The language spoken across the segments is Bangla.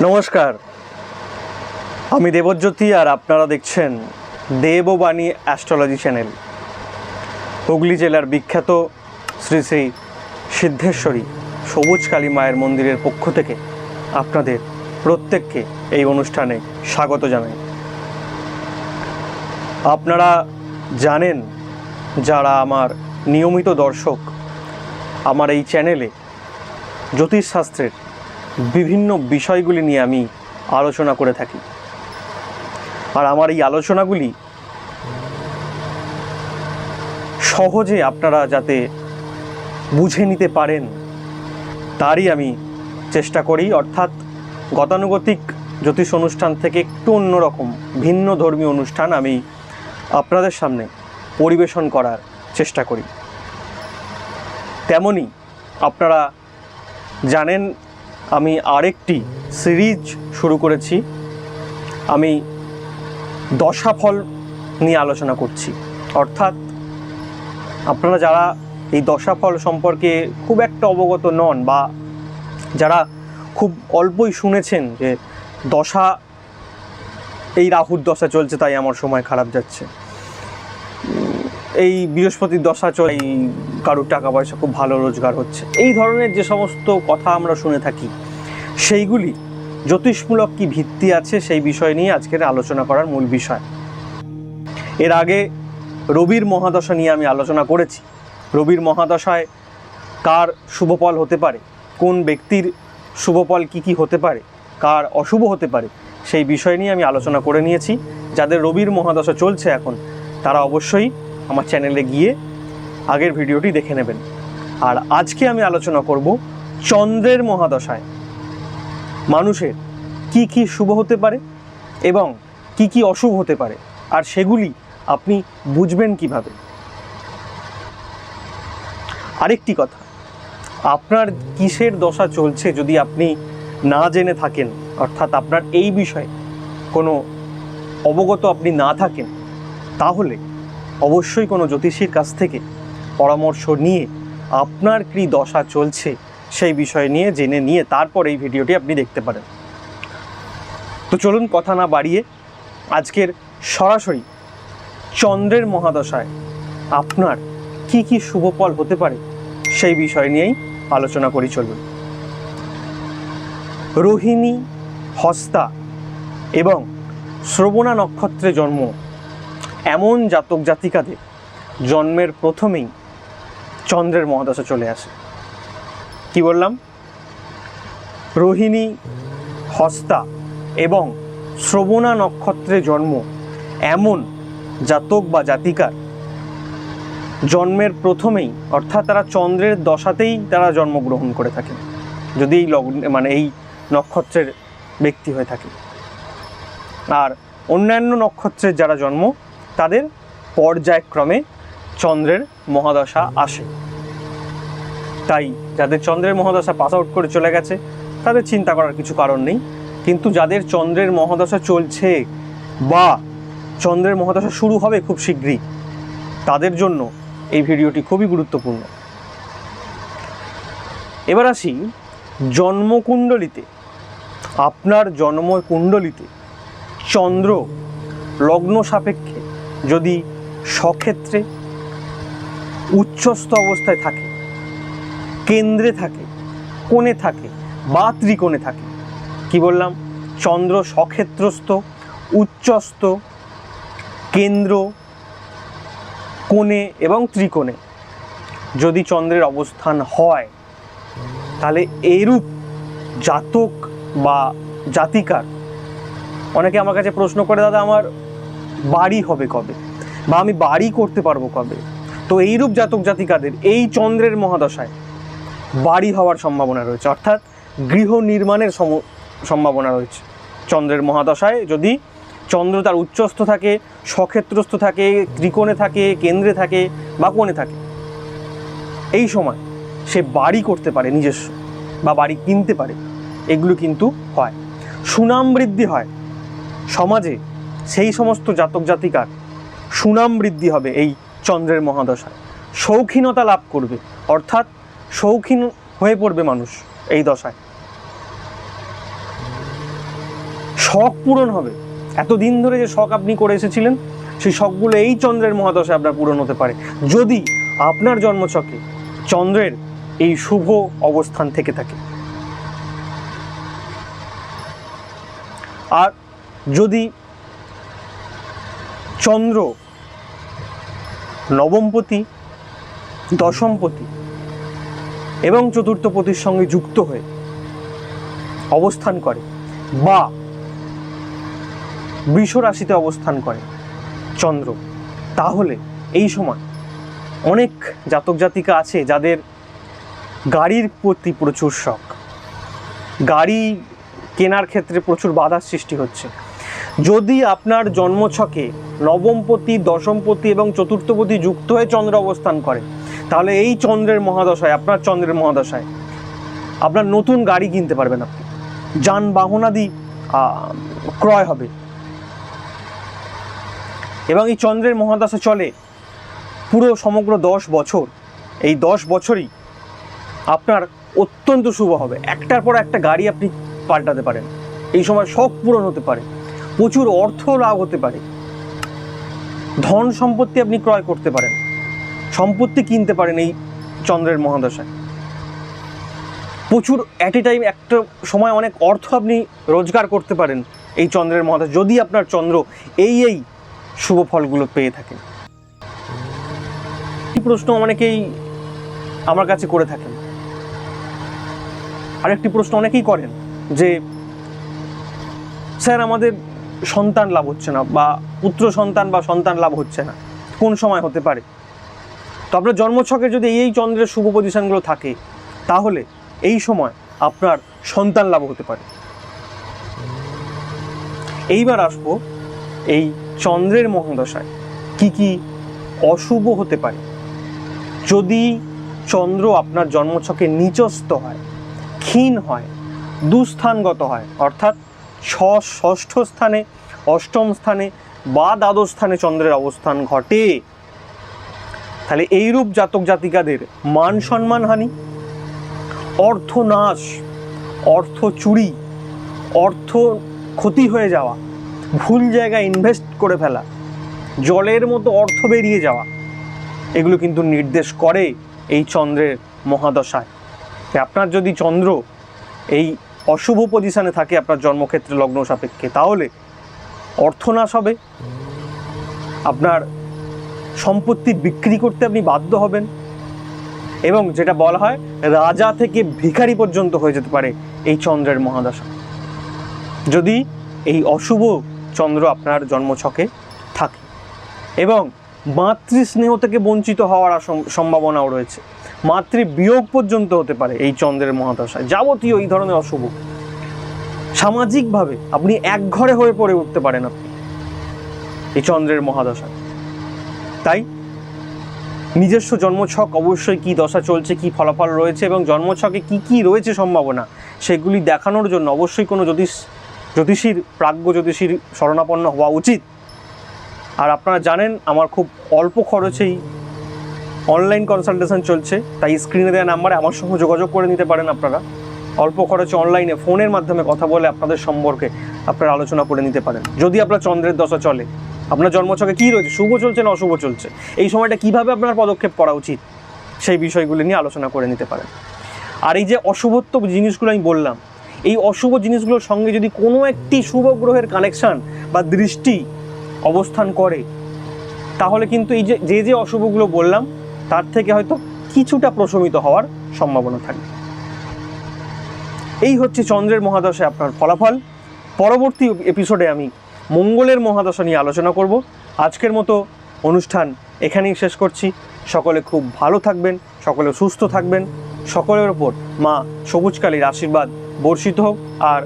নমস্কার, আমি দেবজ্যোতি আর আপনারা দেখছেন দেববাণী অ্যাস্ট্রোলজি চ্যানেল। হুগলি জেলার বিখ্যাত শ্রী শ্রী সিদ্ধেশ্বরী সবুজ কালী মায়ের মন্দিরের পক্ষ থেকে আপনাদের প্রত্যেককে এই অনুষ্ঠানে স্বাগত জানাই। আপনারা জানেন, যারা আমার নিয়মিত দর্শক, আমার এই চ্যানেলে জ্যোতিষশাস্ত্রের বিভিন্ন বিষয়গুলি নিয়ে আমি আলোচনা করে থাকি। আর আমার এই আলোচনাগুলি সহজে আপনারা যাতে বুঝে নিতে পারেন তারই আমি চেষ্টা করি। অর্থাৎ গতানুগতিক জ্যোতিষ অনুষ্ঠান থেকে একটু অন্যরকম ভিন্ন ধর্মীয় অনুষ্ঠান আমি আপনাদের সামনে পরিবেশন করার চেষ্টা করি। তেমনি আপনারা জানেন, আমি আরেকটি সিরিজ শুরু করেছি। আমি দশাফল নিয়ে আলোচনা করছি। অর্থাৎ আপনারা যারা এই দশাফল সম্পর্কে খুব একটা অবগত নন, বা যারা খুব অল্পই শুনেছেন যে দশা, এই রাহুর দশা চলছে তাই আমার সময় খারাপ যাচ্ছে, এই বৃহস্পতির দশা চলে এই কারুর টাকা পয়সা খুব ভালো রোজগার হচ্ছে, এই ধরনের যে সমস্ত কথা আমরা শুনে থাকি, সেইগুলি জ্যোতিষমূলক কি ভিত্তি আছে সেই বিষয় নিয়ে আজকের আলোচনা করার মূল বিষয়। এর আগে রবির মহাদশা নিয়ে আমি আলোচনা করেছি। রবির মহাদশায় কার শুভফল হতে পারে, কোন ব্যক্তির শুভফল কি হতে পারে, কার অশুভ হতে পারে, সেই বিষয় নিয়ে আমি আলোচনা করে নিয়েছি। যাদের রবির মহাদশা চলছে এখন, তারা অবশ্যই আমার চ্যানেলে গিয়ে আগের ভিডিওটি দেখে নেবেন। আর আজকে আমি আলোচনা করব চন্দ্রের মহাদশায় মানুষের কি শুভ হতে পারে এবং কি অশুভ হতে পারে, আর সেগুলি আপনি বুঝবেন কিভাবে। আরেকটি কথা, আপনার কিসের দশা চলছে যদি আপনি না জেনে থাকেন, অর্থাৎ আপনার এই বিষয়ে কোনো অবগত আপনি না থাকেন, তাহলে অবশ্যই কোনো জ্যোতিষীর কাছ থেকে পরামর্শ নিয়ে আপনার কি দশা চলছে সেই বিষয় নিয়ে জেনে নিয়ে তারপর এই ভিডিওটি আপনি দেখতে পারেন। তো চলুন কথা না বাড়িয়ে আজকের সরাসরি চন্দ্রের মহাদশায় আপনার কি শুভফল হতে পারে সেই বিষয় নিয়েই আলোচনা করি। চলুন। রোহিণী, হস্তা এবং শ্রবণা নক্ষত্রে জন্ম এমন জাতক জাতিকাদের জন্মের প্রথমেই চন্দ্রের মহাদশা চলে আসে। কি বললাম? রোহিণী, হস্তা এবং শ্রবণা নক্ষত্রে জন্ম এমন জাতক বা জাতিকার জন্মের প্রথমেই, অর্থাৎ তারা চন্দ্রের দশাতেই তারা জন্মগ্রহণ করে থাকেন, যদি এই লগ্নে এই নক্ষত্রের ব্যক্তি হয়ে থাকে। আর অন্যান্য নক্ষত্রের যারা জন্ম, তাদের পর্যায়ক্রমে চন্দ্রের মহাদশা আসে। তাই যাদের চন্দ্রের মহাদশা পাস আউট করে চলে গেছে তাদের চিন্তা করার কিছু কারণ নেই। কিন্তু যাদের চন্দ্রের মহাদশা চলছে বা চন্দ্রের মহাদশা শুরু হবে খুব শীঘ্রই, তাদের জন্য এই ভিডিওটি খুবই গুরুত্বপূর্ণ। এবার আসি জন্মকুণ্ডলিতে। আপনার জন্মকুণ্ডলিতে চন্দ্র লগ্ন সাপেক্ষে যদি স্বক্ষেত্রে উচ্চস্থ অবস্থায় থাকে, কেন্দ্রে থাকে, কোণে থাকে বা ত্রিকোণে থাকে। কি বললাম? চন্দ্র স্বক্ষেত্রস্থ, উচ্চস্থ, কেন্দ্র, কোণে এবং ত্রিকোণে যদি চন্দ্রের অবস্থান হয়, তাহলে এরূপ জাতক বা জাতিকার, অনেকে আমার কাছে প্রশ্ন করে, দাদা আমার বাড়ি হবে কবে, বা আমি বাড়ি করতে পারবো কবে? তো এইরূপ জাতক জাতিকাদের এই চন্দ্রের মহাদশায় বাড়ি হওয়ার সম্ভাবনা রয়েছে, অর্থাৎ গৃহ নির্মাণের সম্ভাবনা রয়েছে। চন্দ্রের মহাদশায় যদি চন্দ্র তার উচ্চস্থ থাকে, স্বক্ষেত্রস্থ থাকে, ত্রিকোণে থাকে, কেন্দ্রে থাকে বা কোণে থাকে, এই সময় সে বাড়ি করতে পারে নিজস্ব, বা বাড়ি কিনতে পারে। এগুলো কিন্তু হয়। সুনাম বৃদ্ধি হয় সমাজে, সেই সমস্ত জাতক জাতিকার সুনাম বৃদ্ধি হবে এই চন্দ্রের মহাদশায়। শৌখিনতা লাভ করবে, অর্থাৎ শৌখিন হয়ে পড়বে মানুষ এই দশায়। শখ পূরণ হবে। এতদিন ধরে যে শখ আপনি করে এসেছিলেন সেই শখগুলো এই চন্দ্রের মহাদশায় আপনার পূরণ হতে পারে, যদি আপনার জন্মছকে চন্দ্রের এই শুভ অবস্থান থেকে থাকে। আর যদি চন্দ্র নবমপতি, দশমপতি এবং চতুর্থপতির সঙ্গে যুক্ত হয়ে অবস্থান করে বা বৃষ রাশিতে অবস্থান করে চন্দ্র, তাহলে এই সময় অনেক জাতক জাতিকা আছে যাদের গাড়ির প্রতি প্রচুর শখ, গাড়ি কেনার ক্ষেত্রে প্রচুর বাধার সৃষ্টি হচ্ছে। যদি আপনার জন্মছকে নবমপতি, দশমপতি এবং চতুর্থপতি যুক্ত হয়ে চন্দ্র অবস্থান করে, তাহলে এই চন্দ্রের মহাদশায়, আপনার চন্দ্রের মহাদশায় আপনার নতুন গাড়ি কিনতে পারবেন, আপনি যানবাহনাদি ক্রয় হবে। এবং এই চন্দ্রের মহাদশা চলে পুরো সমগ্র 10 বছর। এই 10 বছরই আপনার অত্যন্ত শুভ হবে। একটার পর একটা গাড়ি আপনি পাল্টাতে পারেন, এই সময় শখ পূরণ হতে পারে, প্রচুর অর্থ লাভ হতে পারে, ধন সম্পত্তি আপনি ক্রয় করতে পারেন, সম্পত্তি কিনতে পারেন এই চন্দ্রের মহাদশায়। প্রচুর অ্যাট এ টাইম একটা সময় অনেক অর্থ আপনি রোজগার করতে পারেন এই চন্দ্রের মহাদশা, যদি আপনার চন্দ্র এই শুভ ফলগুলো পেয়ে থাকেন। এই প্রশ্ন অনেকেই আমার কাছে করে থাকেন। আরেকটি প্রশ্ন অনেকেই করেন যে স্যার আমাদের সন্তান লাভ হচ্ছে না, বা পুত্র সন্তান বা সন্তান লাভ হচ্ছে না, কোন সময় হতে পারে? তো আপনার জন্মছকে যদি এই চন্দ্রের শুভ পজিশনগুলো থাকে, তাহলে এই সময় আপনার সন্তান লাভ হতে পারে। এইবার আসবো এই চন্দ্রের মহাদশায় কি কি অশুভ হতে পারে। যদি চন্দ্র আপনার জন্মছকে নিচস্থ হয়, ক্ষীণ হয়, দুস্থানগত হয়, অর্থাৎ ষষ্ঠ স্থানে, অষ্টম স্থানে বা দ্বাদশ স্থানে চন্দ্রের অবস্থান ঘটে, তাহলে এইরূপ জাতক জাতিকাদের মান সম্মান হানি, অর্থনাশ, অর্থ চুরি, অর্থ ক্ষতি হয়ে যাওয়া, ভুল জায়গায় ইনভেস্ট করে ফেলা, জলের মতো অর্থ বেরিয়ে যাওয়া, এগুলো কিন্তু নির্দেশ করে এই চন্দ্রের মহাদশায়। আপনার যদি চন্দ্র এই অশুভ পজিশনে থাকে আপনার জন্মক্ষেত্রে লগ্ন সাপেক্ষে, তাহলে অর্থনাশ হবে, আপনার সম্পত্তি বিক্রি করতে আপনি বাধ্য হবেন, এবং যেটা বলা হয় রাজা থেকে ভিখারি পর্যন্ত হয়ে যেতে পারে এই চন্দ্রের মহাদশা, যদি এই অশুভ চন্দ্র আপনার জন্মছকে থাকে। এবং মাতৃস্নেহ থেকে বঞ্চিত হওয়ার সম্ভাবনাও রয়েছে, মাতৃবিয়োগ পর্যন্ত হতে পারে এই চন্দ্রের মহাদশায়। যাবতীয় এই ধরনের অশুভ, সামাজিকভাবে আপনি এক ঘরে হয়ে পড়ে উঠতে পারেন আপনি এই চন্দ্রের মহাদশায়। তাই নিজস্ব জন্মছক অবশ্যই কি দশা চলছে, কি ফলাফল রয়েছে এবং জন্মছকে কি কি রয়েছে সম্ভাবনা, সেগুলি দেখানোর জন্য অবশ্যই কোনো জ্যোতিষীর, প্রাজ্ঞ জ্যোতিষীর শরণাপন্ন হওয়া উচিত। আর আপনারা জানেন আমার খুব অল্প খরচেই অনলাইন কনসালটেশন চলছে, তাই স্ক্রিনে দেওয়া নাম্বারে আমার সঙ্গে যোগাযোগ করে নিতে পারেন। আপনারা অল্প খরচে অনলাইনে ফোনের মাধ্যমে কথা বলে আপনাদের সম্পর্কে আপনারা আলোচনা করে নিতে পারেন। যদি আপনার চন্দ্রের দশা চলে, আপনার জন্মছকে কী রয়েছে, শুভ চলছে না অশুভ চলছে, এই সময়টা কীভাবে আপনার পদক্ষেপ করা উচিত, সেই বিষয়গুলি নিয়ে আলোচনা করে নিতে পারেন। আর এই যে অশুভত্ব জিনিসগুলো আমি বললাম, এই অশুভ জিনিসগুলোর সঙ্গে যদি কোনো একটি শুভ গ্রহের কানেকশান বা দৃষ্টি অবস্থান করে, তাহলে কিন্তু এই যে অশুভগুলো বললাম তার থেকে হয়তো কিছুটা প্রশমিত হওয়ার সম্ভাবনা থাকে। এই হচ্ছে চন্দ্রের মহাদশায় আপনার ফলাফল। পরবর্তী এপিসোডে আমি মঙ্গলের মহাদশা নিয়ে আলোচনা করব। আজকের মতো অনুষ্ঠান এখানেই শেষ করছি। সকলে খুব ভালো থাকবেন, সকলে সুস্থ থাকবেন, সকলের ওপর মা সবুজকালীর আশীর্বাদ বর্ষিত হোক। আর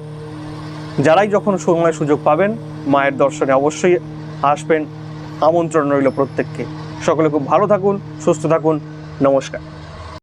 যারাই যখন সময় সুযোগ পাবেন মায়ের দর্শনে অবশ্যই আসবেন, আমন্ত্রণ রইল প্রত্যেককে। সকলে খুব ভালো থাকুন, সুস্থ থাকুন, নমস্কার।